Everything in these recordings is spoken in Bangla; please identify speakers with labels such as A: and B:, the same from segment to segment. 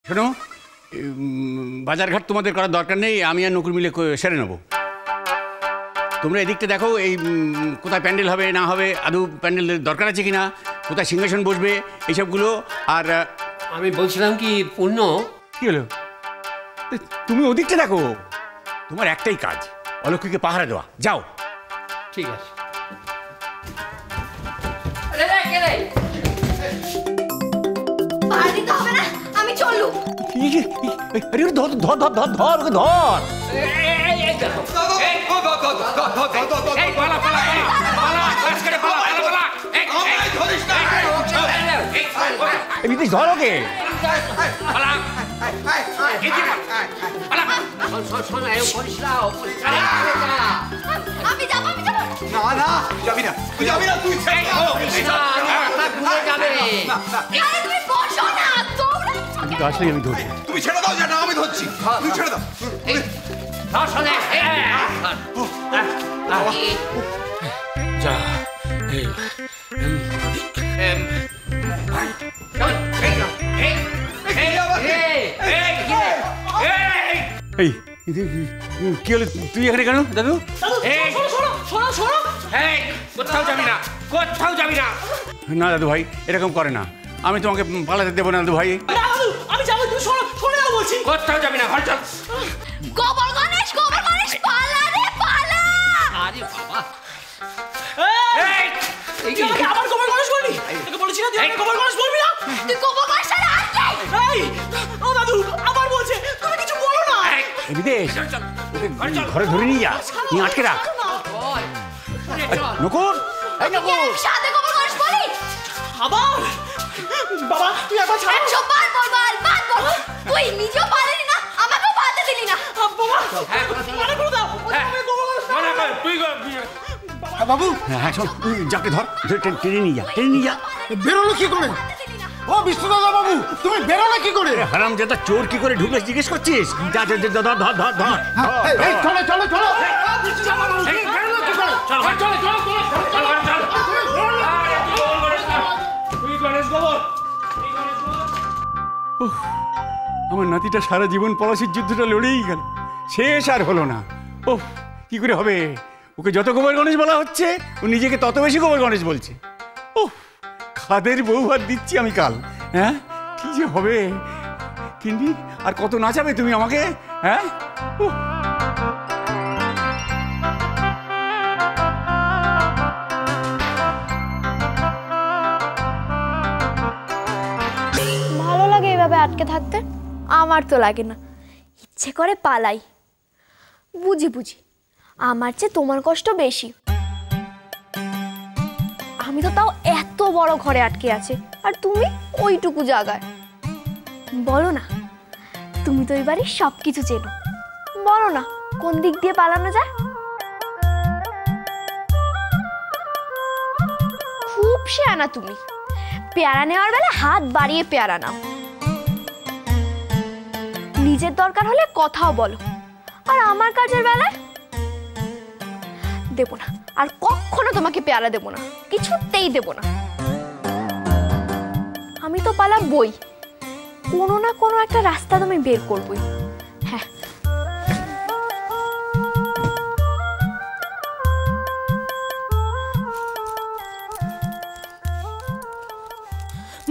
A: শোনো, বাজারঘাট তোমাদের করার দরকার নেই, আমি আর নকুল মিলে সেরে নেবো। তোমরা এদিকটা দেখো, এই কোথায় প্যান্ডেল হবে না হবে, আদৌ প্যান্ডেলের দরকার আছে কিনা, কোথায় সিংহাসন বসবে, এইসবগুলো। আর
B: আমি বলছিলাম কি পূর্ণ,
A: কি হলো? তুমি ওদিকটা দেখো, তোমার একটাই কাজ, অলক্ষীকে পাহারা দেওয়া। যাও।
B: ঠিক আছে।
C: আমি চললু।
A: ধর ধর ধর ধর ধর ধর। ধর ওকে।
C: আমি যাব, আমি যাব।
D: না না, যাবি না, তুই যাবি না, তুই
C: আরে তুমি বসো না, দৌড়া।
A: আসলেই আমি ধরবো।
D: তুমি ছেড়ে দাও, যেটা আমি ধরছি, তুমি ছেড়ে দাও।
B: যা
A: এই কি হলো, তুই এখানে কেন দাদু?
B: কোথাও যাবি না, কোথাও যাবি না।
A: না দাদু ভাই, এরকম করে না, আমি তোমাকে পালাতে দেবো না দাদু ভাই।
E: আমি যাবো, তুমি সরে যাও বলছি।
B: কোথাও যাবি না, ঘর চল।
C: গোবর গণেশ, পালা রে পালা।
B: আরে বাবা,
E: তুই আমাকে আবার গোবর গণেশ বলবি? তোকে বলেছি না তুই আমাকে গোবর গণেশ বলবি না?
C: তুই গোবর গণেশ আর নেই।
E: এই ও দাদু আবার বলছে, তুমি কিছু বলো না।
A: বিদেশ ঘরে ধরে নিয়ে যা, নিয়ে আটকে রাখ। নকুল, এই নকুল,
C: সাথে গোবর গণেশ বলি।
E: আবার বাবা তুই একবার ছাড়।
C: 100 বার বল। তুই নিজেও পারলি না, আমাকেও পারতে দিলি না।
E: বাবা মানে করে দাও।
B: মনে কর তুই
D: বাবু,
A: হ্যাঁ শোন, যাকে ধর, টেনে নিয়ে যা,
D: বেরোলো কি করে? ও বিষ্ণুদাদা বাবু, তুমি বেরোলে কি করে?
A: হারাম জাদা, চোর কি করে ঢুকলে জিজ্ঞেস করছিস? যা ধর ধর ধর ধর ধর।
D: এই চলো চলো চলো।
A: আমার নাতিটা সারা জীবন পলাশির যুদ্ধটা লড়েই গেল, শেষ আর হলো না। ও কি করে হবে? ওকে যত গোবর গণেশ বলা হচ্ছে, ও নিজেকে তত বেশি গোবর গণেশ বলছে। ও খাদের বউ ভাত দিচ্ছি আমি কাল। হ্যাঁ কি যে হবে? কিন্তু আর কত নাচাবে তুমি আমাকে? হ্যাঁ
C: ভালো লাগে এইভাবে আটকে থাকতে? আমার তো লাগে না, ইচ্ছে করে পালাই। বুঝি আমার চেয়ে তোমার কষ্ট বেশি। আমি তো তাও এত বড় ঘরে আটকে আছি, আর তুমি ওইটুকু জায়গায়। বলো না, তুমি তো এই বাড়ির সবকিছু চেনো, বলো না কোন দিক দিয়ে পালানো যায়? খুব শেয়ানা তুমি, পেয়ারা নেওয়ার বেলা হাত বাড়িয়ে পেয়ারা নাও। নিজের দরকার হলে কথাও বলো, আর আমার কাজের বেলায় দেব না, আর কখনো তোমাকে পেয়ারা দেব না, কিছুতেই দেব না। আমি তো পালাবই, কোনো না কোনো একটা রাস্তা তুমি বের করবই। হ্যাঁ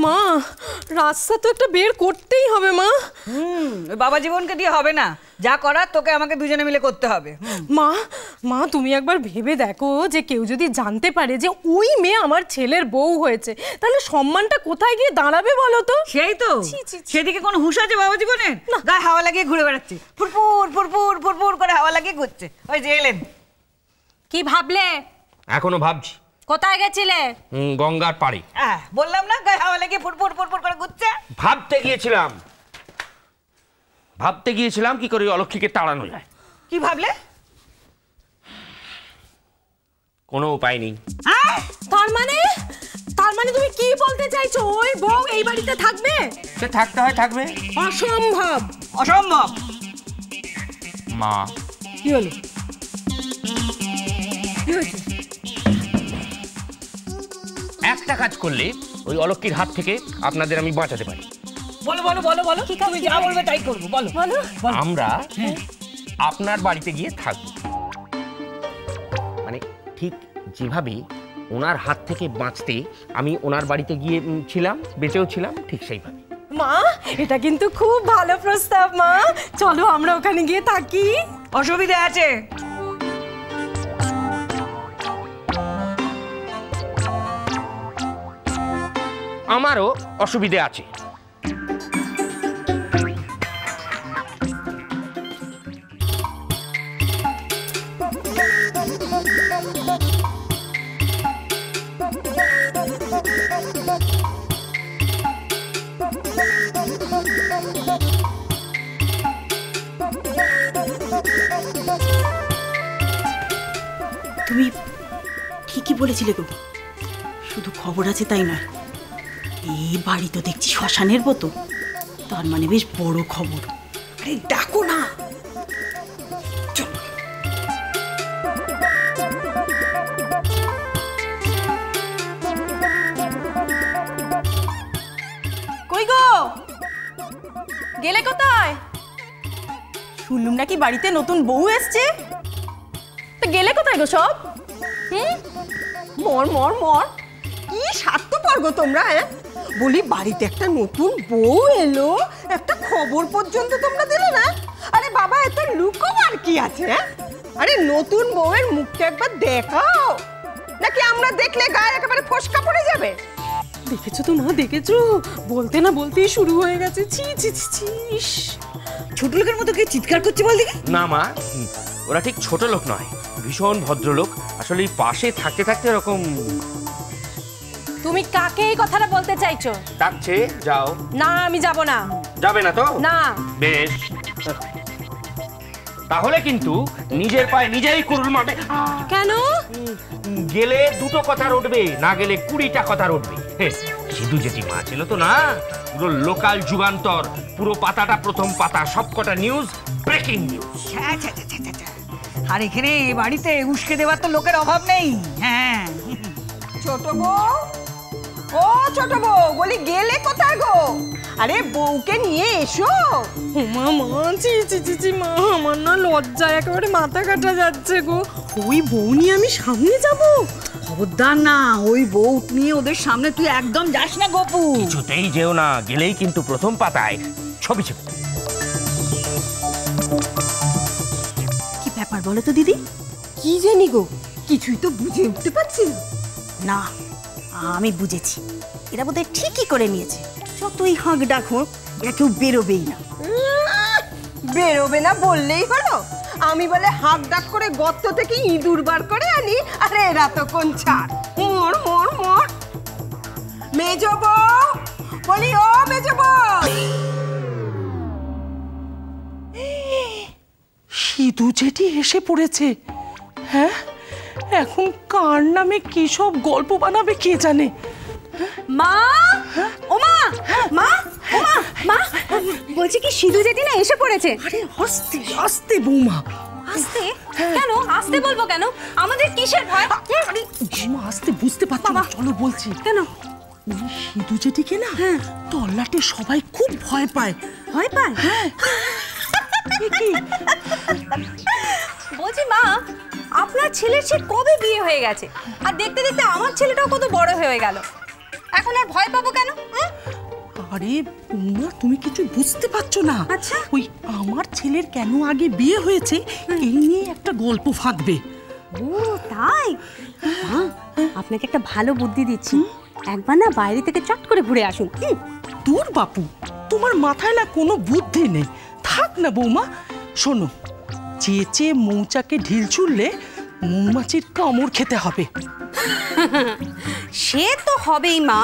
E: মা, রাস্তা তো একটা বের করতেই হবে মা।
F: বাবা জীবনকে দিয়ে হবে না, যা করার তোকে আমাকে দুজনে মিলে করতে হবে।
E: মা তুমি একবার ভেবে দেখো, যে কেউ যদি জানতে পারে যে ওই মেয়ে আমার ছেলের বউ হয়েছে, তাহলে সম্মানটা কোথায় গিয়ে দাঁড়াবে বলো তো?
F: সেই তো, সেদিকে কোনো হুঁশ আছে বাবা জীবনের? গায়ে হাওয়া লাগিয়ে ঘুরে বেড়াচ্ছে, ফুরফুর ফুরফুর ফুরফুর করে হাওয়া লাগিয়ে ঘুরছে। ওই যে এলেন।
E: কি ভাবলে?
B: এখনো ভাবছি।
E: কোথায় গেছিলে?
B: গঙ্গার পাড়ে।
F: বললাম না, গায়ে হাওয়া লাগিয়ে ফুরফুর ফুরফুর করে ঘুরছে।
B: ভাবতে গিয়েছিলাম কি করে অলক্ষীকে তাড়ানো যায়।
F: কি ভাবলে?
B: কোনো উপায় নেই।
E: তার মানে তুমি কি বলতে চাইছো? ওই বউ এই বাড়িতে থাকবে?
B: সে থাকতে হয় থাকবে।
E: অসম্ভব।
F: অসম্ভব।
B: মা
E: কি হলো? কি হয়েছে?
B: একটা কাজ করলে ওই অলক্ষীর হাত থেকে আপনাদের আমি বাঁচাতে পারি।
F: বলো বলো বলো বলো তুমি যা বলবে তাই করবো, বলো বলো।
B: আমরা আপনার বাড়িতে গিয়ে থাকবো, মানে ঠিক যেভাবে ওনার হাত থেকে বাঁচতে আমি ওনার বাড়িতে গিয়ে ছিলাম, বেঁচেও ছিলাম, ঠিক সেইভাবে।
E: মা এটা কিন্তু খুব ভালো প্রস্তাব মা, চলো আমরা ওখানে গিয়ে থাকি।
F: অসুবিধা আছে?
B: আমারও অসুবিধে আছে।
G: তুমি ঠিকই বলেছিলে গো, শুধু খবর আছে তাই নয়, এই বাড়ি তো দেখছি শ্মশানের মতো, তার মানে বেশ বড় খবর। আরে ডাকো না।
E: কই গো, গেলে কোথায়? শুনলুম নাকি বাড়িতে নতুন বউ এসছে, তো গেলে কোথায় গো সব?
H: মর মর মর, কি স্বার্থপর গো তোমরা। বলি বাড়িতে একটা নতুন বউ এলো, একটা খবর পর্যন্ত তোমরা দিলে না। আরে বাবা এত লুকোবার কি আছে? আরে নতুন বউয়ের মুখটা একবার দেখাও, নাকি আমরা দেখলে গায়ে একেবারে ফসকা পড়ে যাবে?
E: দেখেছো তো মা, দেখেছো? বলতে না বলতেই শুরু হয়ে গেছে। ছি ছি ছি ছি।
F: ছোট লোকের মতো কে চিৎকার করছে বল দেখি?
B: না মা, ওরা ঠিক ছোট লোক নয়, ভীষণ ভদ্রলোক। আসলে পাশে থাকতে থাকতে এরকম।
E: তুমি কাকে এই কথাটা বলতে চাইছো?
B: ডাকছে, যাও।
E: না আমি যাব না।
B: যাবে না তো?
E: না।
B: বেশ, তাহলে কিন্তু নিজের পায়ে নিজেই কুড়ুল মারবে।
E: কেন?
B: গেলে দুটো কথা রটবে, না গেলে 20টা কথা রটবে। সিধু জেঠিমা ছিল তো না, পুরো লোকাল যুগান্তর, পুরো পাতাটা প্রথম পাতা, সবকটা নিউজ, ব্রেকিং নিউজ।
F: আর এখানে বাড়িতে উস্কে দেওয়ার তো লোকের অভাব নেই। হ্যাঁ,
H: ছোট বউ, ও ছোট বউ, বলি গেলে কোথায় গো? আরে বউকে নিয়ে এসো।
E: মা মা ছি ছি ছি ছি মা, আমার না লজ্জায় একেবারে মাথা কাটা যাচ্ছে গো। ওই বউ নিয়ে আমি সামনে যাব?
F: খবরদার না, ওই বউ নিয়ে ওদের সামনে তুই একদম যাস না গপু।
B: কিছুতেই যেও না, গেলেই কিন্তু প্রথম পাতায় ছবি ছবি।
G: কি ব্যাপার বলো তো দিদি?
H: কি জানি গো, কিছুই তো বুঝে উঠতে পারছি না।
G: না, আমি বুঝেছি, এরা বোধহয় ঠিকই করে নিয়েছে। যতই হাঁক ডাক হোক, এরা কেউ বেরোবেই না।
H: বেরোবে না বললেই হলো? আমি বলে হাঁক ডাক করে গর্ত থেকে ইঁদুর বার করে আনি, আরে এরা তো কোন ছাড়। মর মর মর। মেজো বউ, বলি ও মেজো বউ।
I: সিধু জেঠি এসে পড়েছে। হ্যাঁ, এখন কার নামে কি সব গল্প বানাবে কে জানে।
E: মা, ও মা, মা, ও মা, মা, বলছি কি সিধু জেঠি না এসে পড়েছে।
I: আরে আস্তে আস্তে বৌমা।
E: আস্তে কেন? আস্তে বলবো কেন? আমাদের কিসের ভয়?
I: আরে বৌমা আস্তে, বুঝতে পারছো না, চলো বলছি।
E: কেন?
I: সিধু জেঠিকে না তল্লাটে সবাই খুব ভয় পায়।
E: ভয় পায়?
I: হ্যাঁ।
E: বলছি মা, আপনার ছেলের সে কবে বিয়ে হয়ে গেছে, আর দেখতে দেখতে আমার ছেলেটাও কত বড় হয়ে গেল, এখন আর ভয় পাবো কেন?
I: আরে বৌমা, তুমি কিছু বুঝতে পারছো না।
E: আচ্ছা।
I: ওই আমার ছেলের কেন আগে বিয়ে হয়েছে এই নিয়ে একটা গল্প ফাঁকবে।
J: ও তাই? মা, আপনাকে একটা ভালো বুদ্ধি দিচ্ছি, একবার না বাইরে থেকে চট করে ঘুরে আসুন।
I: দূর বাপু, তোমার মাথায় না কোনো বুদ্ধি নেই। থাক না বৌমা। শোনো, চেঁচে মৌচাকে ঢিল ছুড়লে মৌমাছির কামড় খেতে হবে।
J: সে তো হবেই মা,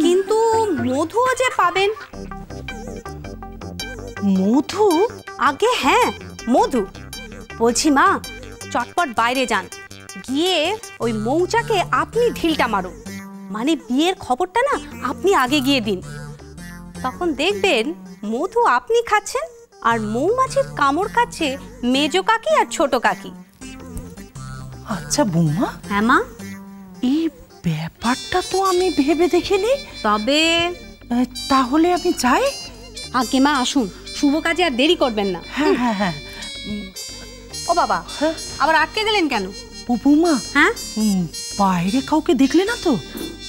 J: কিন্তু মধুও যে পাবেন।
I: মধু?
J: আগে হ্যাঁ, মধু। বলছি মা, চটপট বাইরে যান, গিয়ে ওই মৌচাকে আপনি ঢিলটা মারুন, মানে বিয়ের খবরটা না আপনি আগে গিয়ে দিন। তখন দেখবেন মধু আপনি খাচ্ছেন, আর মৌমাছির কামড় খাচ্ছে মেজো কাকি আর ছোট কাকি।
I: আচ্ছা বৌমা,
J: হ্যাঁ মা,
I: এই ব্যাপারটা তো আমি ভেবে দেখিনি।
J: তবে
I: তাহলে আমি যাই?
J: আগে মা আসুন, শুভ কাজে আর দেরি করবেন না।
I: হ্যাঁ হ্যাঁ হ্যাঁ।
J: ও বাবা, আবার আটকে গেলেন কেন?
I: বৌমা,
J: হ্যাঁ,
I: বাইরে কাউকে দেখলে না তো?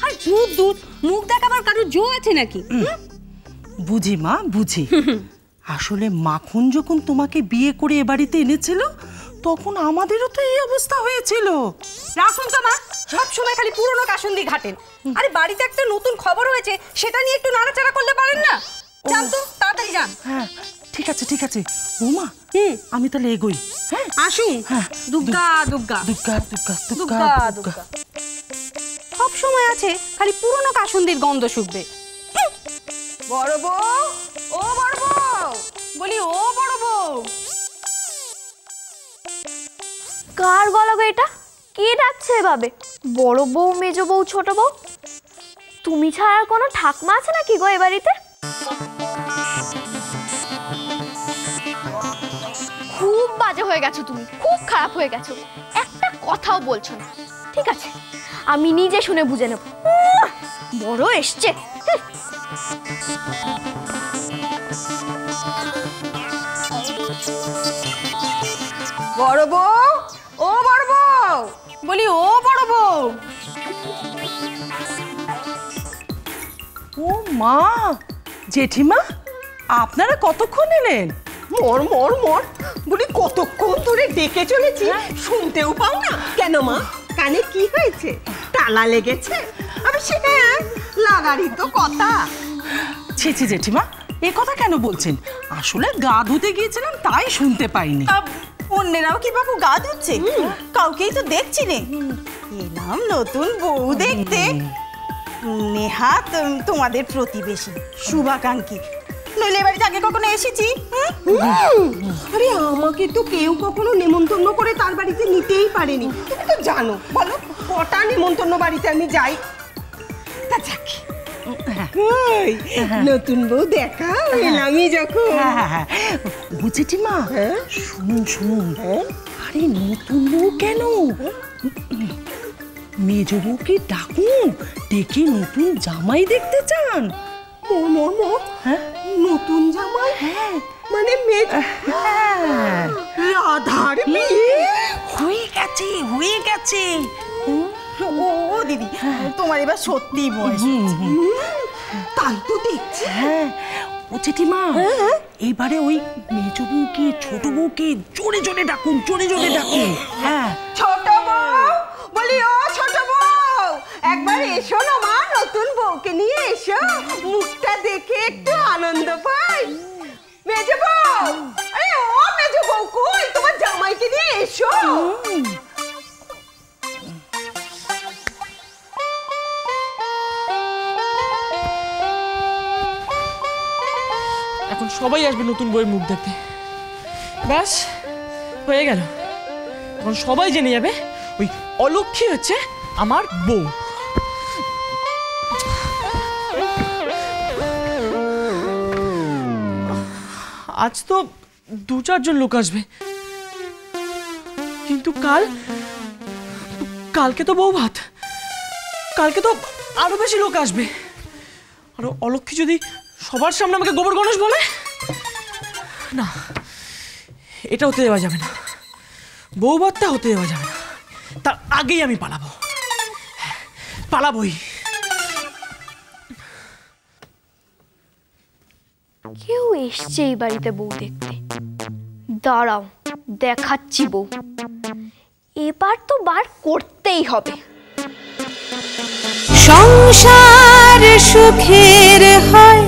J: আর দূর দূর, মুখ দেখাবার কারোর জো আছে নাকি?
I: বুঝি মা, বুঝি। আসলে মাখন যখন তোমাকে বিয়ে করে এ বাড়িতে এনেছিল, তখন আমাদেরও তো এই অবস্থা হয়েছিল।
G: রাখুন তো মা, সব সময় খালি পুরনো কাসুন্দি ঘাটেন। আরে বাড়িতে একটা নতুন খবর হয়েছে, সেটা নিয়ে একটু নাড়াচাড়া করলে পারেন না? যান তো, তাড়াতাড়ি যান।
I: হ্যাঁ ঠিক আছে ঠিক আছে বৌমা, আমি তাহলে এগোই। হ্যাঁ
J: আসুন।
I: হ্যাঁ,
J: দুগ্গা দুগ্গা
I: দুগ্গা দুগ্গা দুগ্গা
J: দুগ্গা
I: দুগ্গা।
J: দুগ্গা। সব সময় আছে খালি পুরনো কাসুন্দির গন্ধ শুকবে।
H: বড় বউ, ও বড় বউ,
E: বলি ও বড় বউ,
C: কার গলা গো এটা? কে ডাকছে এভাবে? বড় বউ, মেজ বউ, ছোট বউ? তুমি ছাড়া আর কোনো ঠাকমা আছে নাকি গো এ বাড়িতে? খুব বাজে হয়ে গেছো তুমি, খুব খারাপ হয়ে গেছো, একটা কথাও বলছো না। ঠিক আছে, আমি নিজে শুনে বুঝে নেব। বড় এসছে।
H: বড় বউ, ও বড় বউ,
E: বলি ও বড় বউ।
I: ও মা, জেঠিমা, আপনারা কতক্ষণ এলেন?
H: মর মর মর, বলি কতক্ষণ ধরে ডেকে চলেছি, শুনতেও পাও না কেন মা? কানে কি হয়েছে? তালা লেগেছে? আমি সেটা লাগারই তো কথা।
I: ছি ছি জেঠিমা, এ কথা কেন বলছেন? আসলে গা ধুতে গিয়েছিলাম, তাই শুনতে পাইনি।
G: অন্যেরাও কি বাবু গা ধুচ্ছে? কাউকেই তো দেখছি নে। এলাম নতুন বউ দেখতে। নেহা তোমাদের প্রতিবেশী, শুভাকাঙ্ক্ষী। নইলে এ বাড়িতে আগে কখনো এসেছি?
H: আরে আমাকে তো কেউ কখনো নেমন্তন্ন করে তার বাড়িতে নিতেই পারেনি। তুমি তো জানো, বলো কটা নেমন্তন্ন বাড়িতে আমি যাই। তা যাক, ওই, নতুন বউ দেখা এলামই যখন।
I: ও জেঠিমা, শুনুন শুনুন। আরে নতুন বউ কেন, মেজ বউকে ডাকুন, ডেকে নতুন জামাই দেখতে চান।
H: নতুন জামাই? মানে মেয়ে? রাধার বিয়ে
I: হয়ে গেছে, হয়ে গেছে।
G: ও দিদি, তোমার এবার সত্যি বয়স।
H: তাই তো দেখছি।
I: হ্যাঁ ও জেঠিমা, এবারে ওই মেজ বউকে, ছোট বউকে জোরে জোরে ডাকুন, জোরে জোরে ডাকুন। হ্যাঁ,
H: ছোট বউ, বলি ও ছোট বউ, একবার এসো না মা, নতুন বউকে নিয়ে এসো, মুখটা দেখে একটু আনন্দ পাই। মেজ বউ, আরে ও মেজ বউ, কই তোমার জামাইকে নিয়ে এসো।
K: এখন সবাই আসবে নতুন বইয়ের মুখ দেখতে। ব্যাস হয়ে গেল, এখন সবাই জেনে যাবে ওই অলক্ষ্মী হচ্ছে আমার বউ। আজ তো 2-4 জন লোক আসবে, কিন্তু কালকে তো বউ ভাত, কালকে তো আরো বেশি লোক আসবে। আর অলক্ষ্মী যদি সবার সামনে আমাকে গোবর গণেশ বলে, না, এটা হতে দেওয়া যাবে না, বউ ভাতটা হতে দেওয়া যাবে না। তার আগেই আমি পালাবোই।
C: কেউ এসছে এই বাড়িতে বউ দেখতে। দাঁড়াও, দেখাচ্ছি বউ। এবার তো বার করতেই হবে।
L: সংসার সুখের হয়